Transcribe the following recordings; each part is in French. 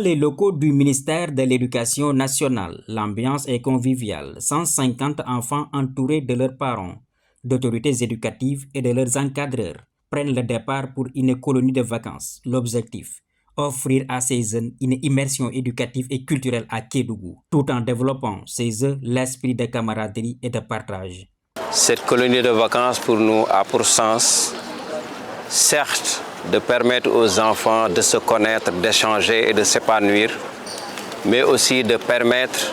les locaux du ministère de l'Éducation nationale, l'ambiance est conviviale. 150 enfants entourés de leurs parents, d'autorités éducatives et de leurs encadreurs prennent le départ pour une colonie de vacances. L'objectif, offrir à ces jeunes une immersion éducative et culturelle à Kédougou, tout en développant chez eux l'esprit de camaraderie et de partage. Cette colonie de vacances pour nous a pour sens, certes, de permettre aux enfants de se connaître, d'échanger et de s'épanouir, mais aussi de permettre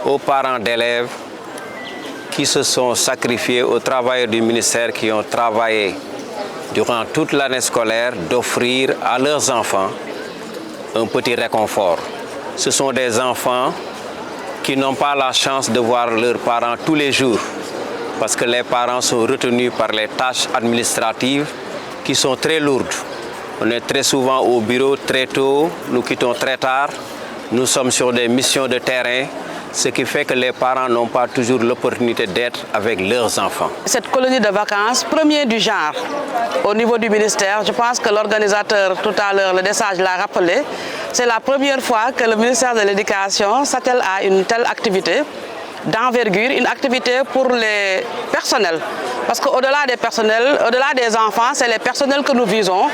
aux parents d'élèves qui se sont sacrifiés, aux travailleurs du ministère qui ont travaillé durant toute l'année scolaire, d'offrir à leurs enfants un petit réconfort. Ce sont des enfants qui n'ont pas la chance de voir leurs parents tous les jours, parce que les parents sont retenus par les tâches administratives qui sont très lourdes. On est très souvent au bureau très tôt, nous quittons très tard, nous sommes sur des missions de terrain, ce qui fait que les parents n'ont pas toujours l'opportunité d'être avec leurs enfants. Cette colonie de vacances, premier du genre au niveau du ministère, je pense que l'organisateur tout à l'heure, le DSAGE l'a rappelé, c'est la première fois que le ministère de l'Éducation s'attelle à une telle activité d'envergure, une activité pour les personnels. Parce qu'au-delà des personnels, au-delà des enfants, c'est les personnels que nous visons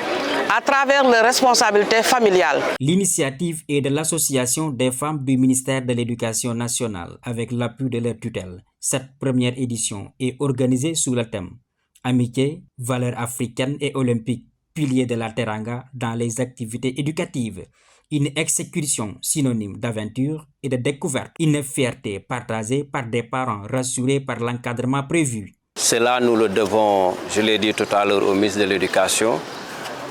à travers les responsabilités familiales. L'initiative est de l'Association des femmes du ministère de l'Éducation nationale avec l'appui de leur tutelle. Cette première édition est organisée sous le thème Amitié, valeurs africaines et olympiques, piliers de la Teranga dans les activités éducatives. Une excursion synonyme d'aventure et de découverte. Une fierté partagée par des parents rassurés par l'encadrement prévu. Cela, nous le devons, je l'ai dit tout à l'heure, au ministre de l'Éducation,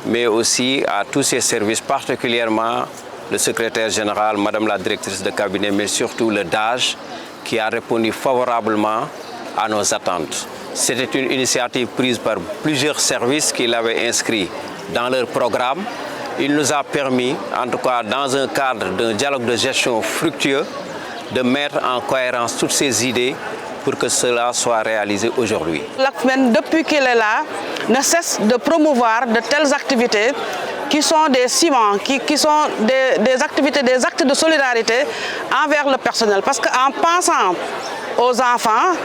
mais aussi à tous ses services, particulièrement le secrétaire général, Madame la directrice de cabinet, mais surtout le DAGE, qui a répondu favorablement à nos attentes. C'était une initiative prise par plusieurs services qui l'avaient inscrit dans leur programme. Il nous a permis, en tout cas dans un cadre d'un dialogue de gestion fructueux, de mettre en cohérence toutes ces idées pour que cela soit réalisé aujourd'hui. L'ACFEN, depuis qu'elle est là, ne cesse de promouvoir de telles activités qui sont des ciments, qui sont des activités, des actes de solidarité envers le personnel. Parce qu'en pensant aux enfants,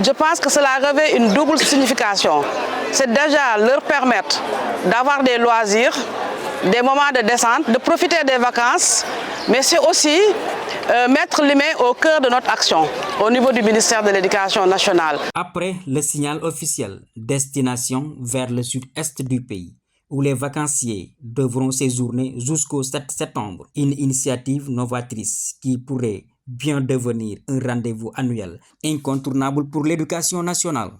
je pense que cela revêt une double signification. C'est déjà leur permettre d'avoir des loisirs, des moments de descente, de profiter des vacances, mais c'est aussi mettre l'humain au cœur de notre action au niveau du ministère de l'Éducation nationale. Après le signal officiel, destination vers le sud-est du pays, où les vacanciers devront séjourner jusqu'au 7 septembre. Une initiative novatrice qui pourrait bien devenir un rendez-vous annuel incontournable pour l'éducation nationale.